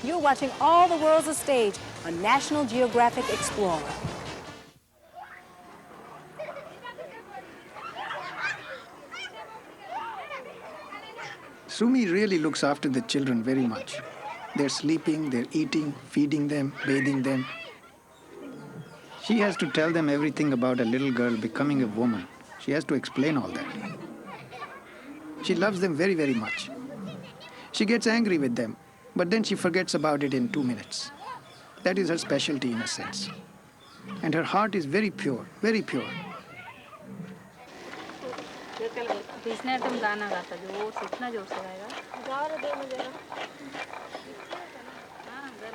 You're watching All the World's a Stage on National Geographic Explo. Sumi really looks after the children very much. They're sleeping, they're eating, feeding them, bathing them. She has to tell them everything about a little girl becoming a woman. She has to explain all that. She loves them very, very much. She gets angry with them, but then she forgets about it in 2 minutes. That is her specialty in a sense. And her heart is very pure, very pure.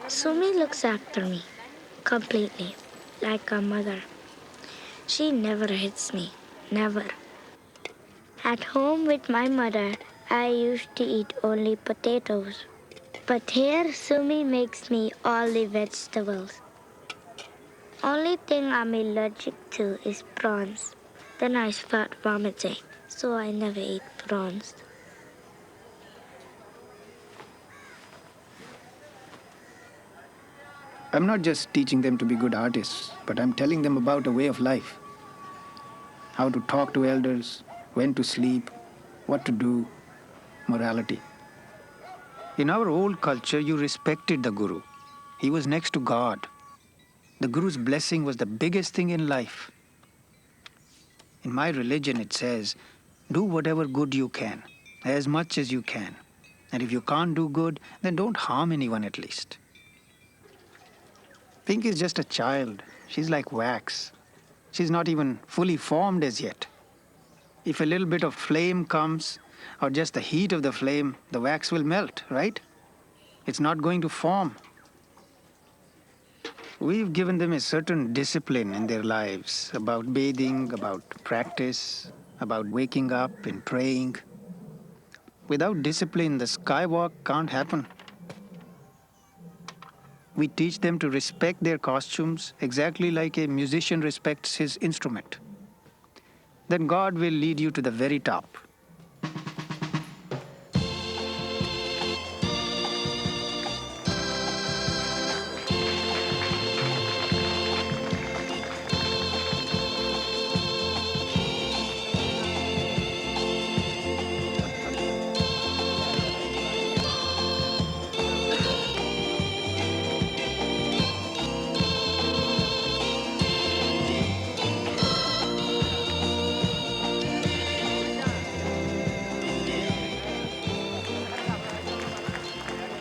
Sumi looks after me completely, like a mother. She never hits me, never. At home with my mother, I used to eat only potatoes. But here, Sumi makes me all the vegetables. Only thing I'm allergic to is prawns. Then I start vomiting, so I never eat prawns. I'm not just teaching them to be good artists, but I'm telling them about a way of life. How to talk to elders, when to sleep, what to do, morality. In our old culture, you respected the Guru. He was next to God. The Guru's blessing was the biggest thing in life. In my religion, it says, do whatever good you can, as much as you can. And if you can't do good, then don't harm anyone at least. Pink is just a child. She's like wax. She's not even fully formed as yet. If a little bit of flame comes, or just the heat of the flame, the wax will melt, right? It's not going to form. We've given them a certain discipline in their lives about bathing, about practice, about waking up and praying. Without discipline, the skywalk can't happen. We teach them to respect their costumes exactly like a musician respects his instrument. Then God will lead you to the very top.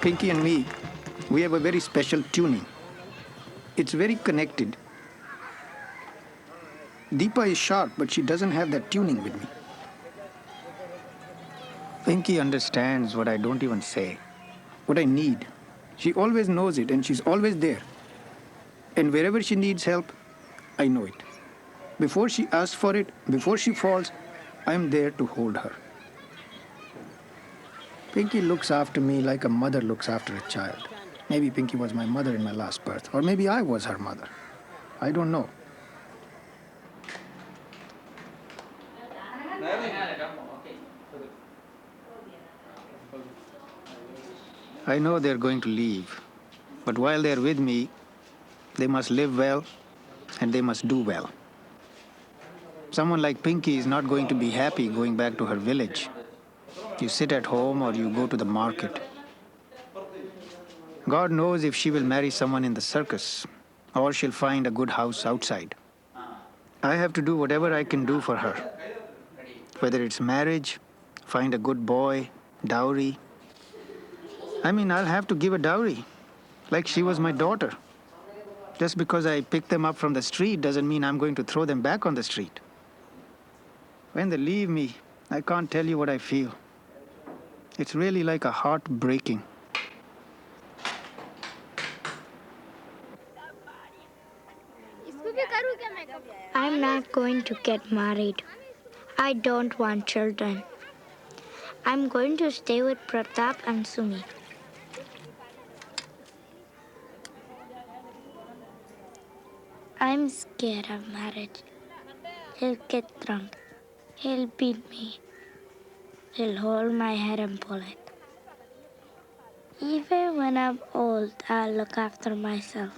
Pinky and me, we have a very special tuning. It's very connected. Deepa is sharp, but she doesn't have that tuning with me. Pinky understands what I don't even say, what I need. She always knows it, and she's always there. And wherever she needs help, I know it. Before she asks for it, before she falls, I'm there to hold her. Pinky looks after me like a mother looks after a child. Maybe Pinky was my mother in my last birth, or maybe I was her mother. I don't know. I know they're going to leave, but while they're with me, they must live well and they must do well. Someone like Pinky is not going to be happy going back to her village. You sit at home or you go to the market. God knows if she will marry someone in the circus or she'll find a good house outside. I have to do whatever I can do for her. Whether it's marriage, find a good boy, dowry. I mean, I'll have to give a dowry, like she was my daughter. Just because I picked them up from the street doesn't mean I'm going to throw them back on the street. When they leave me, I can't tell you what I feel. It's really like a heart breaking. I'm not going to get married. I don't want children. I'm going to stay with Pratap and Sumi. I'm scared of marriage. He'll get drunk. He'll beat me. He'll hold my head and pull it. Even when when I'm old, I'll look after myself.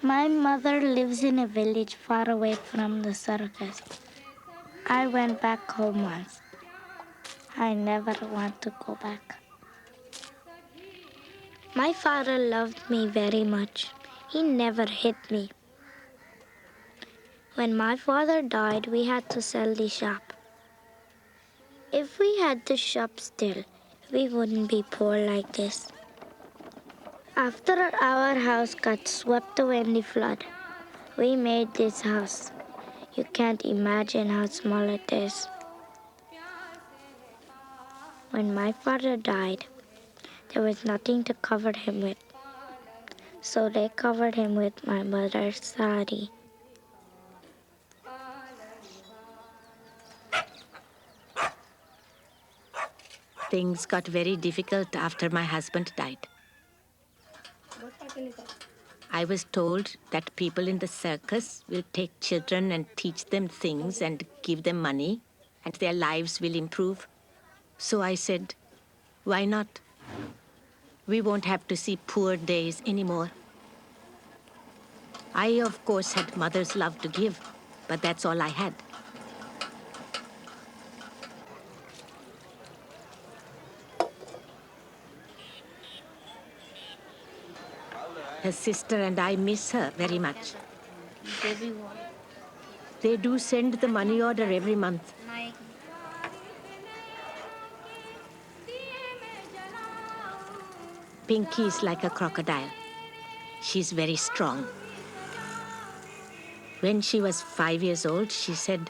My mother lives in a village far away from the circus. I went back home once. I never want to go back. My father loved me very much. He never hit me. When my father died, we had to sell the shop. If we had the shop still, we wouldn't be poor like this. After our house got swept away in the flood, we made this house. You can't imagine how small it is. When my father died, there was nothing to cover him with. So they covered him with my mother's sari. Things got very difficult after my husband died. I was told that people in the circus will take children and teach them things and give them money, and their lives will improve. So I said, why not? We won't have to see poor days anymore. I, of course, had mother's love to give, but that's all I had. Her sister and I miss her very much. They do send the money order every month. Pinky is like a crocodile. She's very strong. When she was 5 years old, she said,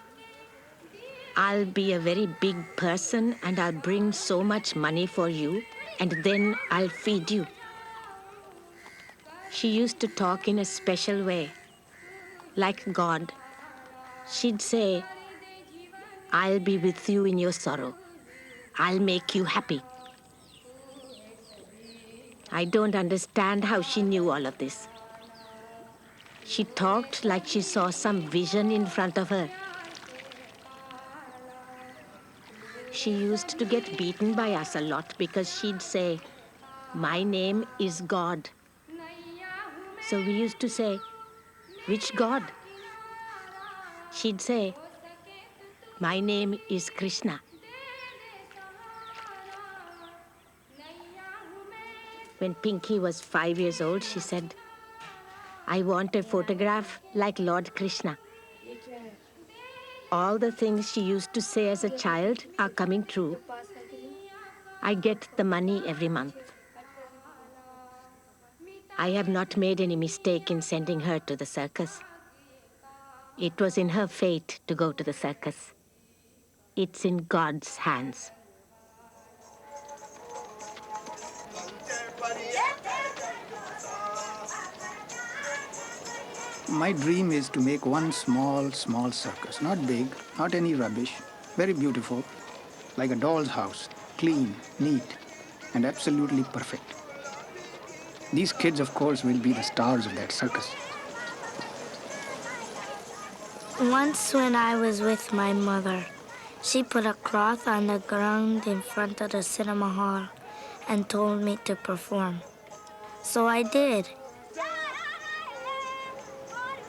I'll be a very big person and I'll bring so much money for you and then I'll feed you. She used to talk in a special way, like God. She'd say, I'll be with you in your sorrow. I'll make you happy. I don't understand how she knew all of this. She talked like she saw some vision in front of her. She used to get beaten by us a lot because she'd say, my name is God. So we used to say, which God? She'd say, my name is Krishna. When Pinky was 5 years old, she said, I want a photograph like Lord Krishna. All the things she used to say as a child are coming true. I get the money every month. I have not made any mistake in sending her to the circus. It was in her fate to go to the circus. It's in God's hands. My dream is to make one small circus. Not big, not any rubbish. Very beautiful. Like a doll's house. Clean, neat, and absolutely perfect. These kids, of course, will be the stars of that circus. Once when I was with my mother, she put a cloth on the ground in front of the cinema hall and told me to perform. So I did.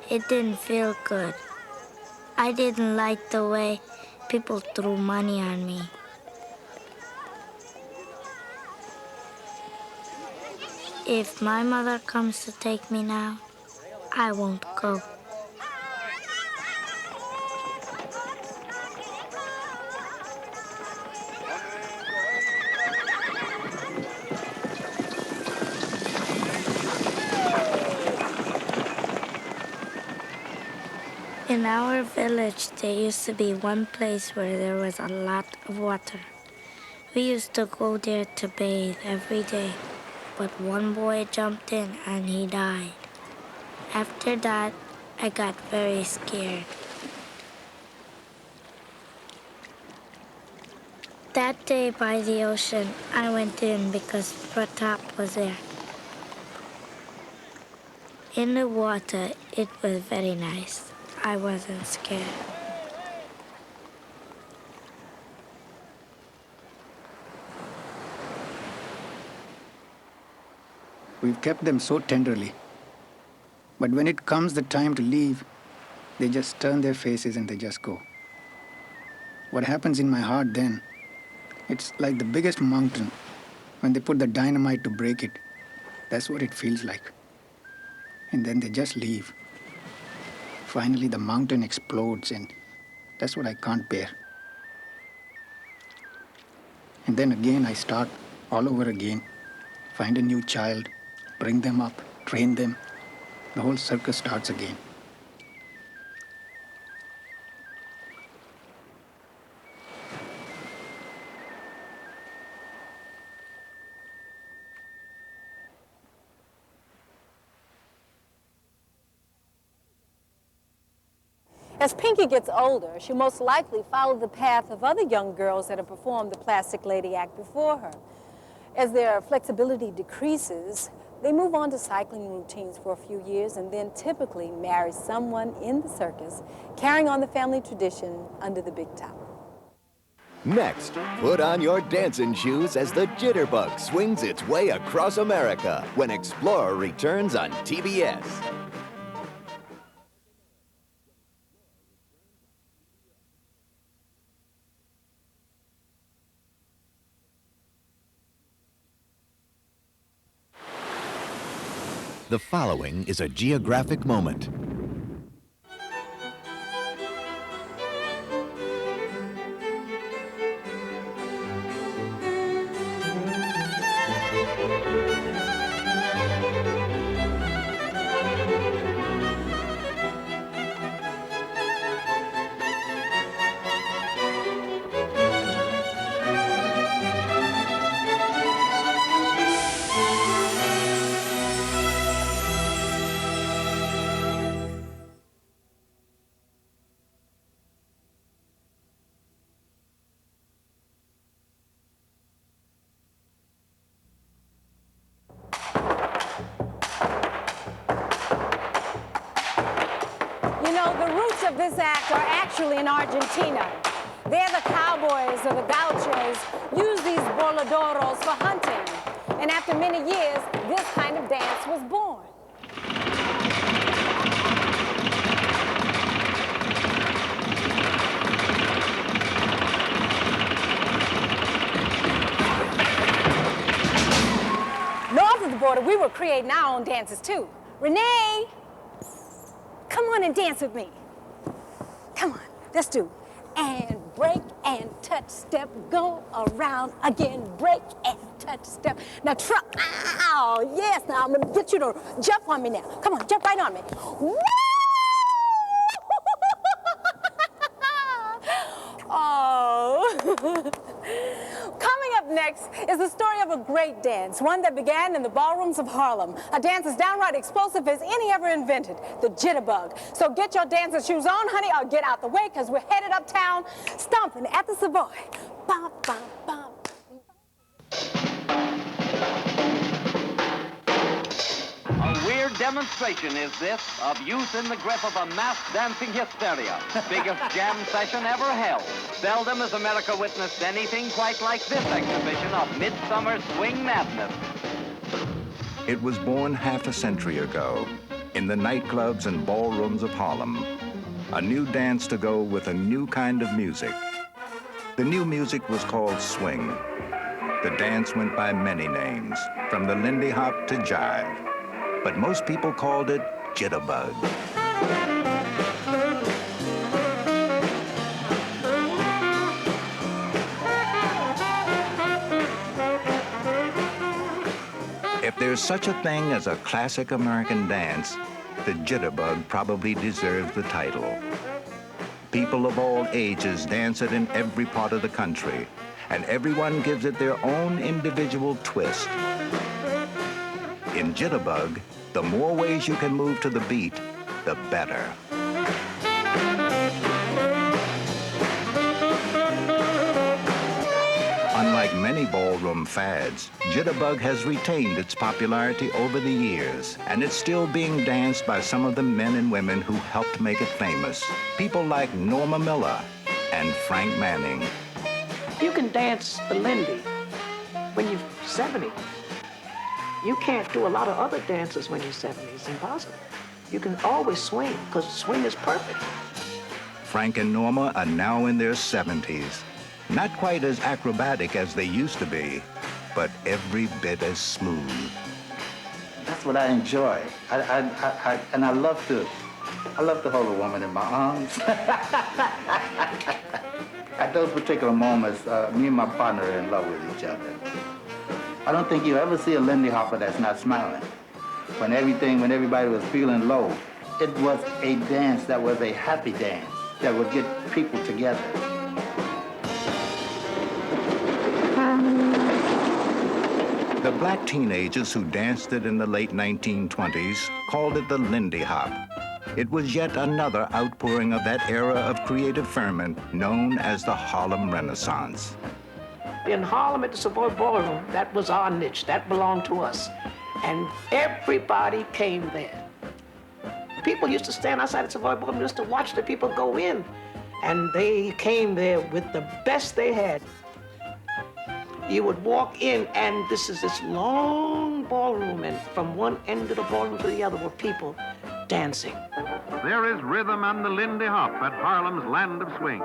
It didn't feel good. I didn't like the way people threw money on me. If my mother comes to take me now, I won't go. In our village, there used to be one place where there was a lot of water. We used to go there to bathe every day, but one boy jumped in and he died. After that, I got very scared. That day by the ocean, I went in because Pratap was there. In the water, it was very nice. I wasn't scared. We've kept them so tenderly. But when it comes the time to leave, they just turn their faces and they just go. What happens in my heart then, it's like the biggest mountain. When they put the dynamite to break it, that's what it feels like. And then they just leave. Finally, the mountain explodes, and that's what I can't bear. And then again, I start all over again. Find a new child, bring them up, train them. The whole circus starts again. As Pinky gets older, she'll most likely follow the path of other young girls that have performed the Plastic Lady Act before her. As their flexibility decreases, they move on to cycling routines for a few years and then typically marry someone in the circus, carrying on the family tradition under the big top. Next, put on your dancing shoes as the Jitterbug swings its way across America when Explorer returns on TBS. The following is a geographic moment. You know, the roots of this act are actually in Argentina. There the cowboys or the gauchos use these boladoros for hunting. And after many years, this kind of dance was born. North of the border, we were creating our own dances too. Renee! Come on and dance with me. Come on, let's do. And break and touch, step, go around again. Break and touch, step. Now truck. Ow, yes. Now I'm gonna get you to jump on me now. Come on, jump right on me. Woo! Oh. Coming up next is the story of a great dance, one that began in the ballrooms of Harlem. A dance as downright explosive as any ever invented, the jitterbug. So get your dancing shoes on, honey, or get out the way, because we're headed uptown, stomping at the Savoy. Bum, bum, bum. A weird demonstration is this of youth in the grip of a mass dancing hysteria. Biggest jam session ever held. Seldom has America witnessed anything quite like this exhibition of midsummer swing madness. It was born half a century ago in the nightclubs and ballrooms of Harlem. A new dance to go with a new kind of music. The new music was called swing. The dance went by many names, from the Lindy Hop to jive. But most people called it jitterbug. If there's such a thing as a classic American dance, the jitterbug probably deserves the title. People of all ages dance it in every part of the country, and everyone gives it their own individual twist. In jitterbug, the more ways you can move to the beat, the better. Unlike many ballroom fads, jitterbug has retained its popularity over the years, and it's still being danced by some of the men and women who helped make it famous. People like Norma Miller and Frank Manning. You can dance the Lindy when you're 70. You can't do a lot of other dances when you're 70. It's impossible. You can always swing, because swing is perfect. Frank and Norma are now in their 70s. Not quite as acrobatic as they used to be, but every bit as smooth. That's what I enjoy. And I love to hold a woman in my arms. At those particular moments, me and my partner are in love with each other. I don't think you ever see a Lindy Hopper that's not smiling. When everybody was feeling low, it was a dance that was a happy dance that would get people together. The black teenagers who danced it in the late 1920s called it the Lindy Hop. It was yet another outpouring of that era of creative ferment known as the Harlem Renaissance. In Harlem at the Savoy Ballroom, that was our niche. That belonged to us. And everybody came there. People used to stand outside the Savoy Ballroom just to watch the people go in. And they came there with the best they had. You would walk in, and this is this long ballroom, and from one end of the ballroom to the other were people dancing. There is rhythm on the Lindy Hop at Harlem's Land of Swing,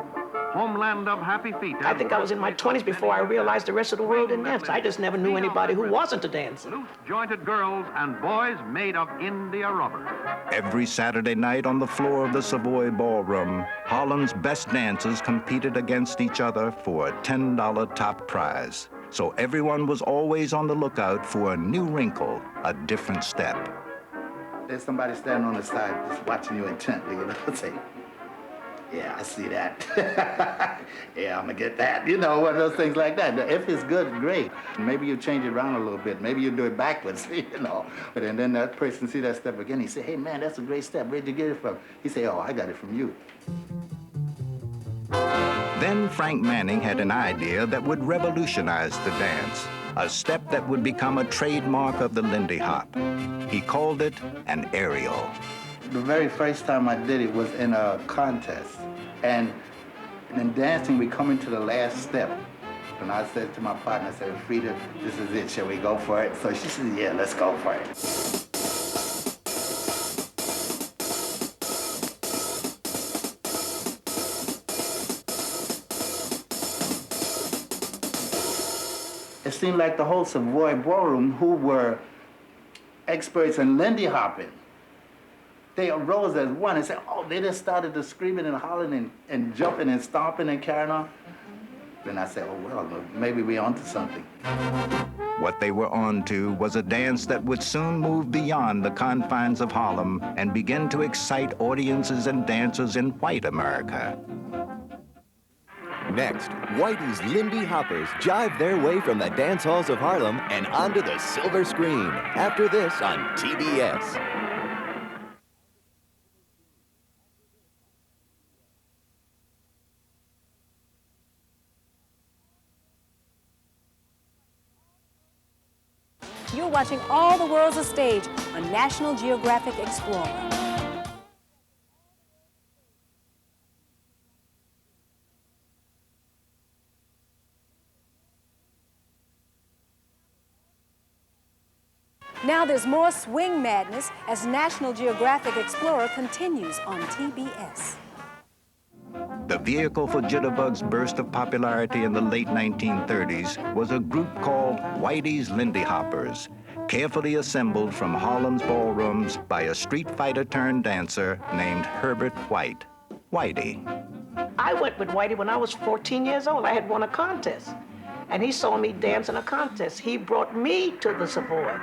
homeland of happy feet. I think I was in my 20s before I realized the rest of the world didn't dance. I just never knew anybody who wasn't a dancer. Loose-jointed girls and boys made of India rubber. Every Saturday night on the floor of the Savoy Ballroom, Harlem's best dancers competed against each other for a $10 top prize. So everyone was always on the lookout for a new wrinkle, a different step. There's somebody standing on the side just watching you intently, you know, say, yeah, I see that. Yeah, I'm gonna get that. You know, one of those things like that. If it's good, great. Maybe you change it around a little bit. Maybe you do it backwards, you know. But then that person see that step again. He say, hey, man, that's a great step. Where'd you get it from? He say, oh, I got it from you. Then Frank Manning had an idea that would revolutionize the dance, a step that would become a trademark of the Lindy Hop. He called it an aerial. The very first time I did it was in a contest. And in dancing, we come into the last step. And I said to my partner, I said, Frida, this is it. Shall we go for it? So she said, yeah, let's go for it. It seemed like the whole Savoy Ballroom, who were experts in Lindy hopping, they arose as one and said, oh, they just started to screaming and hollering and jumping and stomping and carrying on. Then I said, oh, well, maybe we're onto something. What they were onto was a dance that would soon move beyond the confines of Harlem and begin to excite audiences and dancers in white America. Next, Whitey's Lindy Hoppers jive their way from the dance halls of Harlem and onto the silver screen. After this on TBS. You're watching All the World's a Stage on National Geographic Explorer. Now there's more swing madness as National Geographic Explorer continues on TBS. The vehicle for Jitterbug's burst of popularity in the late 1930s was a group called Whitey's Lindy Hoppers, carefully assembled from Harlem's ballrooms by a street fighter-turned-dancer named Herbert White. Whitey. I went with Whitey when I was 14 years old. I had won a contest. And he saw me dance in a contest. He brought me to the Savoy.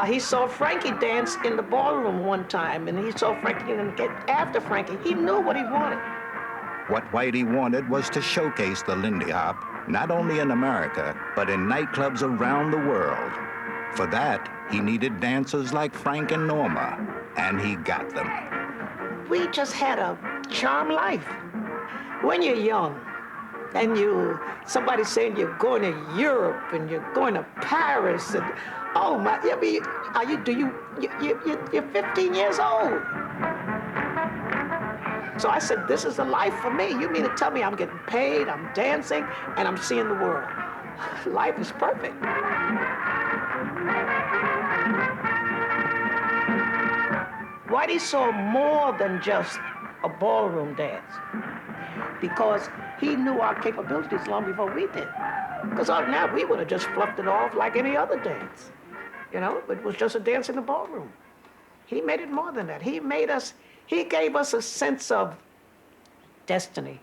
He saw Frankie dance in the ballroom one time, and he saw Frankie and get after Frankie. He knew what he wanted. What Whitey wanted was to showcase the Lindy Hop, not only in America, but in nightclubs around the world. For that, he needed dancers like Frank and Norma, and he got them. We just had a charmed life. When you're young, and somebody's saying you're going to Europe and you're going to Paris and oh my, I mean, you're 15 years old. So I said, this is the life for me. You mean to tell me I'm getting paid, I'm dancing, and I'm seeing the world. Life is perfect. Whitey saw more than just a ballroom dance because he knew our capabilities long before we did. Because other than that, we would have just fluffed it off like any other dance. You know, it was just a dance in the ballroom. He made it more than that. He gave us a sense of destiny.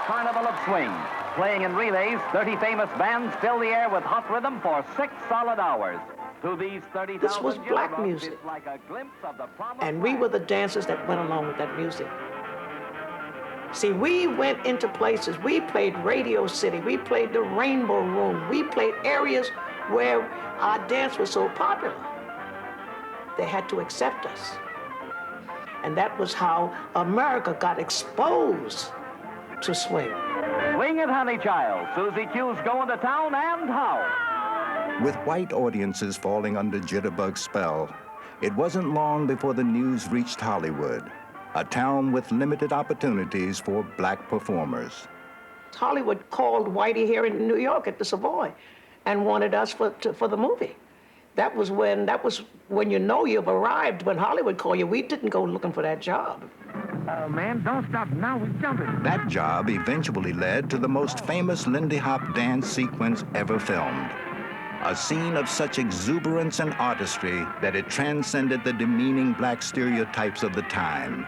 Carnival of Swing. Playing in relays, 30 famous bands fill the air with hot rhythm for 6 solid hours. To these 30,000 This was black music. it's like a glimpse of the promised And we were the dancers that went along with that music. See, we went into places, we played Radio City, we played the Rainbow Room, we played areas where our dance was so popular. They had to accept us. And that was how America got exposed to swing. Swing it, honey child. Susie Q's going to town, and how? With white audiences falling under Jitterbug's spell, it wasn't long before the news reached Hollywood, a town with limited opportunities for black performers. Hollywood called Whitey here in New York at the Savoy and wanted us for the movie. That was when you know you've arrived, when Hollywood called you. We didn't go looking for that job. Oh, man, don't stop now. We're jumping. That job eventually led to the most famous Lindy Hop dance sequence ever filmed. A scene of such exuberance and artistry that it transcended the demeaning black stereotypes of the time.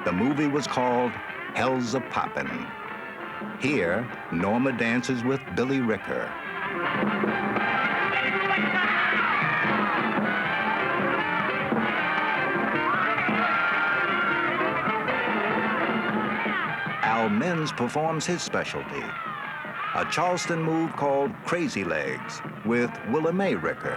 The movie was called Hell's a Poppin'. Here, Norma dances with Billy Ricker. Al Minns performs his specialty, a Charleston move called Crazy Legs with Willa Mae Ricker.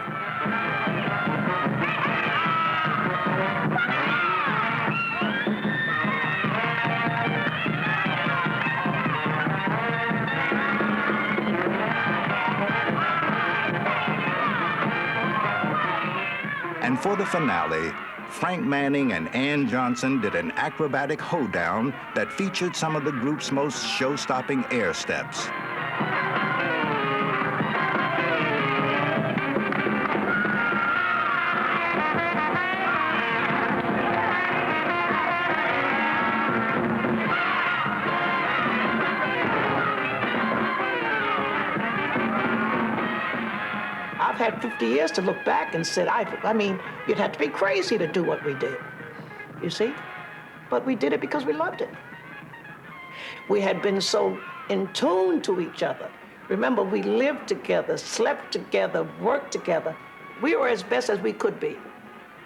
And for the finale, Frank Manning and Ann Johnson did an acrobatic hoedown that featured some of the group's most show-stopping air steps. I've had 50 years to look back and said, I mean, you'd have to be crazy to do what we did, you see? But we did it because we loved it. We had been so in tune to each other. Remember, we lived together, slept together, worked together. We were as best as we could be.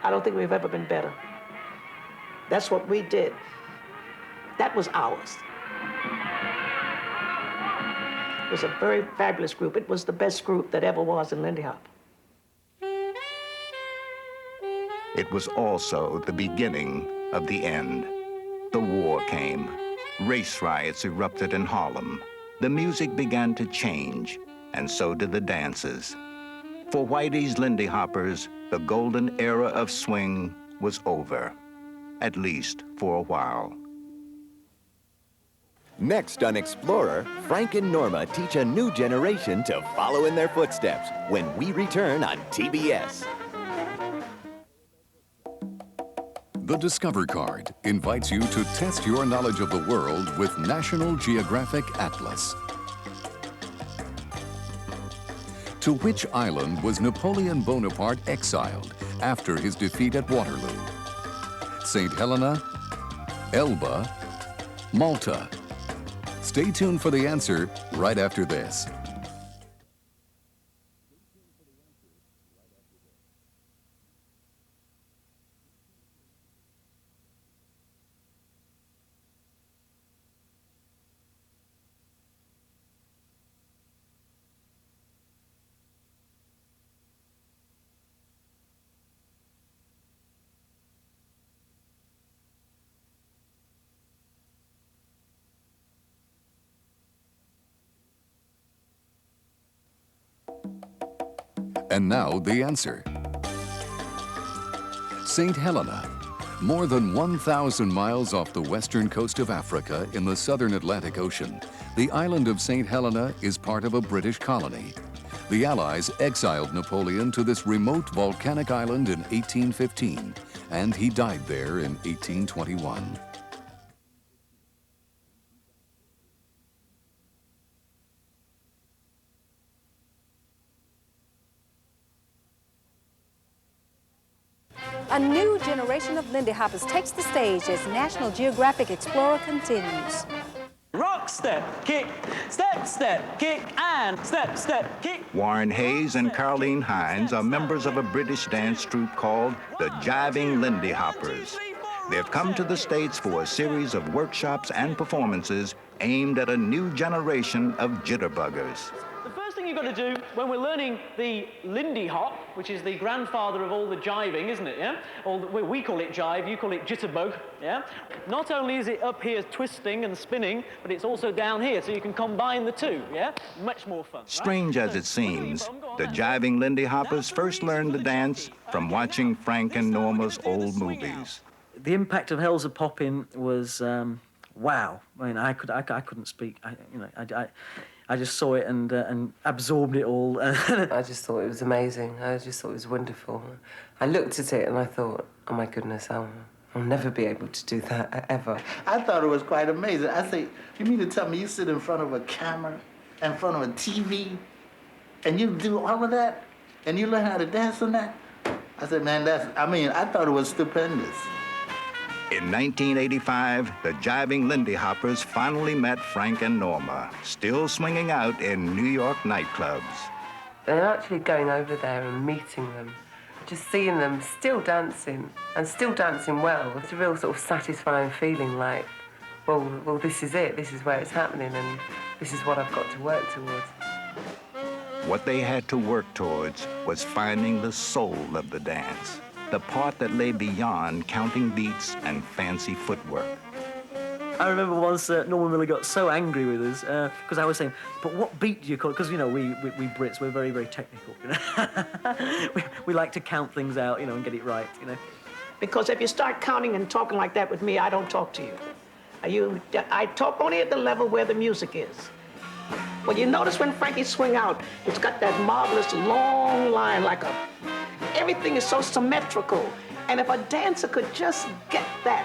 I don't think we've ever been better. That's what we did. That was ours. It was a very fabulous group. It was the best group that ever was in Lindy Hop. It was also the beginning of the end. The war came. Race riots erupted in Harlem. The music began to change, and so did the dances. For Whitey's Lindy Hoppers, the golden era of swing was over, at least for a while. Next on Explorer, Frank and Norma teach a new generation to follow in their footsteps when we return on TBS. The Discover Card invites you to test your knowledge of the world with National Geographic Atlas. To which island was Napoleon Bonaparte exiled after his defeat at Waterloo? St. Helena, Elba, Malta. Stay tuned for the answer right after this. And now the answer. St. Helena, more than 1,000 miles off the western coast of Africa in the southern Atlantic Ocean, the island of St. Helena is part of a British colony. The Allies exiled Napoleon to this remote volcanic island in 1815, and he died there in 1821. A new generation of Lindy Hoppers takes the stage as National Geographic Explorer continues. Rock, step, kick, step, kick, and step, kick. Warren Hayes and Carleen Hines are members of a British dance troupe called the Jiving Lindy Hoppers. They've come to the States for a series of workshops and performances aimed at a new generation of jitterbuggers. The first thing you've got to do when we're learning the Lindy Hop, which is the grandfather of all the jiving, isn't it, yeah? We call it jive, you call it jitterbug, yeah? Not only is it up here twisting and spinning, but it's also down here, so you can combine the two, yeah? Much more fun. Strange as it seems, the Jiving Lindy Hoppers first learned the dance from watching Frank and Norma's old movies. The impact of Hell's a Poppin' was, wow. I mean, I couldn't speak. I just saw it and absorbed it all. I just thought it was amazing. I just thought it was wonderful. I looked at it and I thought, oh my goodness, I'll never be able to do that, ever. I thought it was quite amazing. I say, you mean to tell me you sit in front of a camera, in front of a TV, and you do all of that? And you learn how to dance on that? I said, man, I thought it was stupendous. In 1985, the Jiving Lindy Hoppers finally met Frank and Norma, still swinging out in New York nightclubs. And actually going over there and meeting them, just seeing them still dancing, and still dancing well, it's a real sort of satisfying feeling like, well, this is it, this is where it's happening, and this is what I've got to work towards. What they had to work towards was finding the soul of the dance, the part that lay beyond counting beats and fancy footwork. I remember once Norman Miller got so angry with us because I was saying, but what beat do you call it? Because, you know, we Brits, we're very, very technical, you know. we like to count things out, you know, and get it right, you know. Because if you start counting and talking like that with me, I don't talk to you. I talk only at the level where the music is. Well, you notice when Frankie swing out, it's got that marvelous long line everything is so symmetrical. And if a dancer could just get that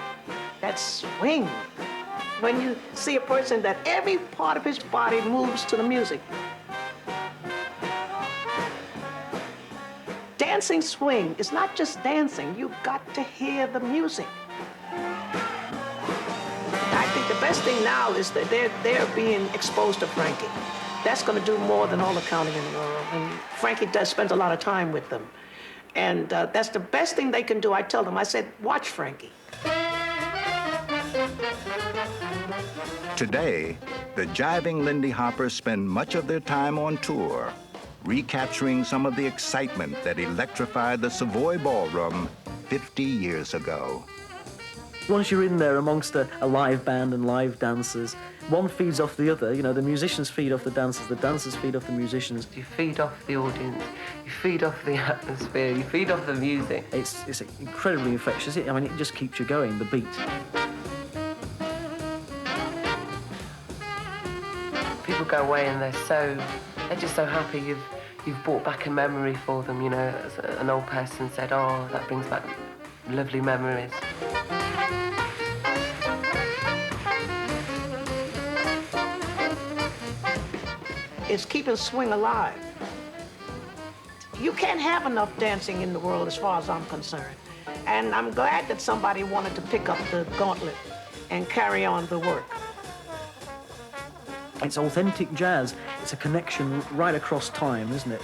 swing, when you see a person that every part of his body moves to the music. Dancing swing is not just dancing, you've got to hear the music. I think the best thing now is that they're being exposed to Frankie. That's going to do more than all the counting in the world. And Frankie spends a lot of time with them. And that's the best thing they can do. I tell them, I said, watch Frankie. Today, the Jiving Lindy Hoppers spend much of their time on tour, recapturing some of the excitement that electrified the Savoy Ballroom 50 years ago. Once you're in there amongst a live band and live dancers, one feeds off the other. You know, the musicians feed off the dancers feed off the musicians. You feed off the audience, you feed off the atmosphere, you feed off the music. It's incredibly infectious. I mean, it just keeps you going, the beat. People go away and they're just so happy you've brought back a memory for them, you know. An old person said, oh, that brings back lovely memories. It's keeping swing alive. You can't have enough dancing in the world as far as I'm concerned. And I'm glad that somebody wanted to pick up the gauntlet and carry on the work. It's authentic jazz. It's a connection right across time, isn't it?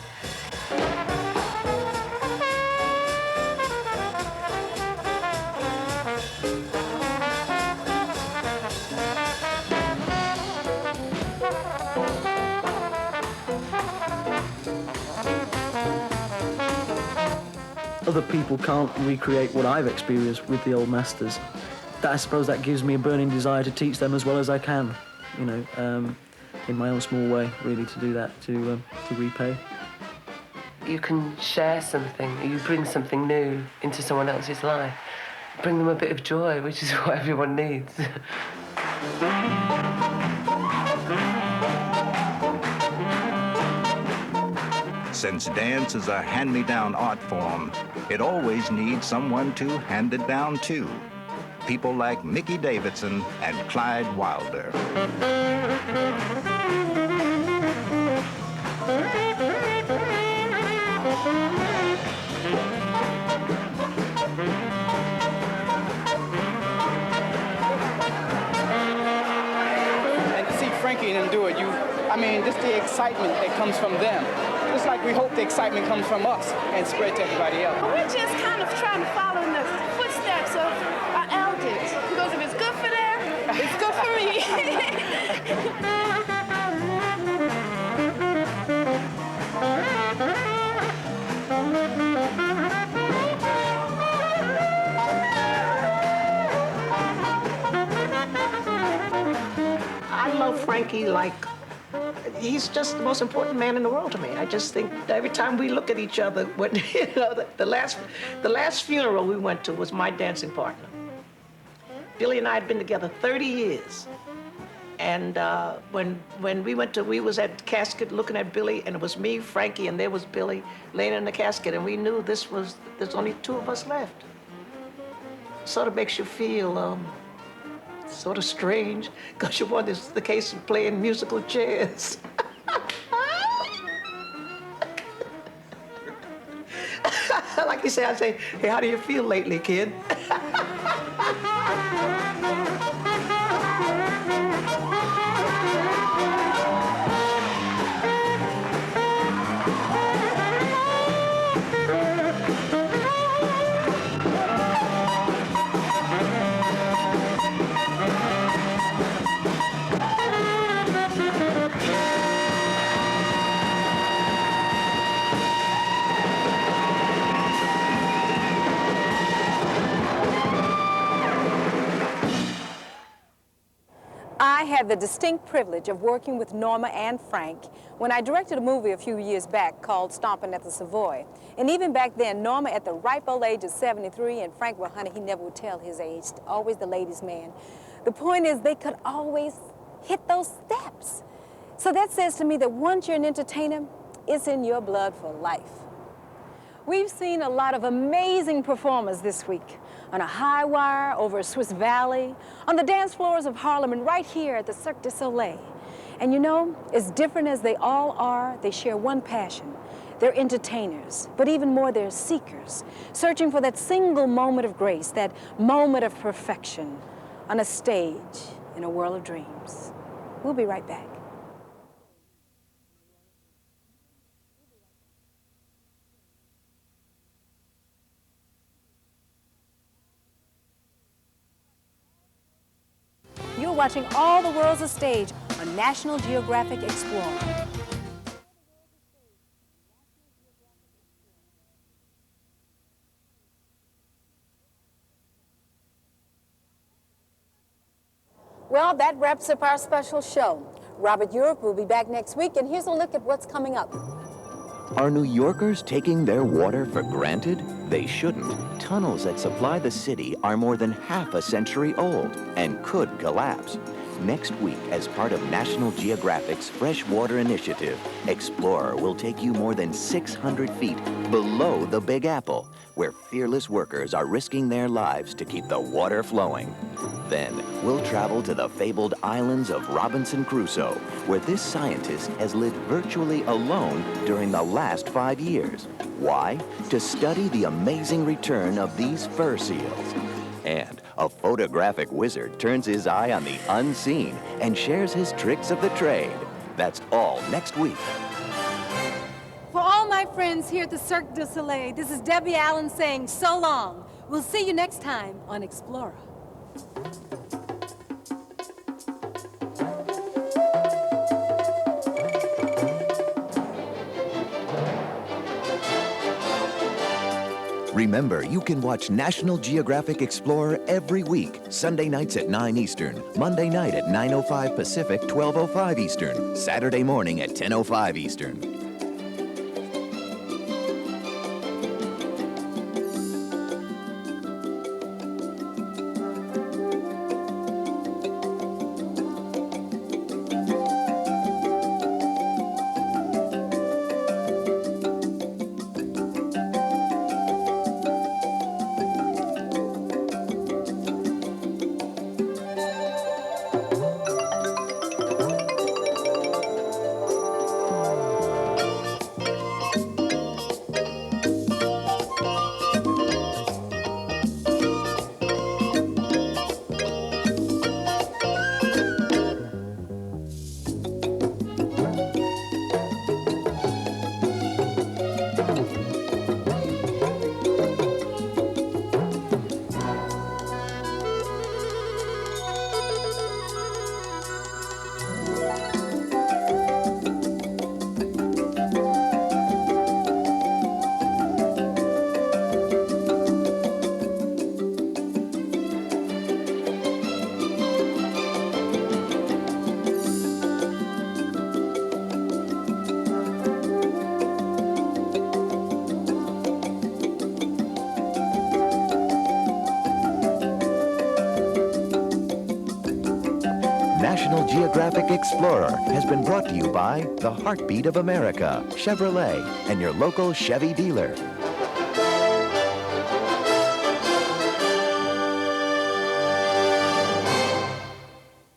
Other people can't recreate what I've experienced with the old masters. I suppose that gives me a burning desire to teach them as well as I can, you know, in my own small way, really, to do that, to repay. You can share something, you bring something new into someone else's life. Bring them a bit of joy, which is what everyone needs. Since dance is a hand-me-down art form, it always needs someone to hand it down to. People like Mickey Davidson and Clyde Wilder. And to see Frankie and them do it, just the excitement that comes from them. Just like we hope the excitement comes from us and spread to everybody else. We're just kind of trying to follow in the footsteps of our elders. Because if it's good for them, it's good for me. I love Frankie like he's just the most important man in the world to me. I just think that every time we look at each other, when, the last funeral we went to was my dancing partner. Billy and I had been together 30 years. And when we was at the casket looking at Billy, and it was me, Frankie, and there was Billy laying in the casket, and we knew there's only two of us left. Sort of makes you feel sort of strange, because you want the case of playing musical chairs. Like you say, I say, hey, how do you feel lately, kid? I had the distinct privilege of working with Norma and Frank when I directed a movie a few years back called Stompin' at the Savoy. And even back then, Norma at the ripe old age of 73, and Frank, well, honey, he never would tell his age, always the ladies' man. The point is, they could always hit those steps. So that says to me that once you're an entertainer, it's in your blood for life. We've seen a lot of amazing performers this week. On a high wire over a Swiss Valley, on the dance floors of Harlem, and right here at the Cirque du Soleil. And you know, as different as they all are, they share one passion. They're entertainers, but even more, they're seekers, searching for that single moment of grace, that moment of perfection on a stage in a world of dreams. We'll be right back. You're watching All the World's a Stage on National Geographic Explo. Well, that wraps up our special show. Robert Europe will be back next week, and here's a look at what's coming up. Are New Yorkers taking their water for granted? They shouldn't. Tunnels that supply the city are more than half a century old and could collapse. Next week, as part of National Geographic's Freshwater Initiative, Explorer will take you more than 600 feet below the Big Apple, where fearless workers are risking their lives to keep the water flowing. Then, we'll travel to the fabled islands of Robinson Crusoe, where this scientist has lived virtually alone during the last 5 years. Why? To study the amazing return of these fur seals. And a photographic wizard turns his eye on the unseen and shares his tricks of the trade. That's all next week. For all my friends here at the Cirque du Soleil, this is Debbie Allen saying so long. We'll see you next time on Explorer. Remember, you can watch National Geographic Explorer every week, Sunday nights at 9 Eastern, Monday night at 9:05 Pacific, 12:05 Eastern, Saturday morning at 10:05 Eastern. National Geographic Explorer has been brought to you by the Heartbeat of America, Chevrolet, and your local Chevy dealer.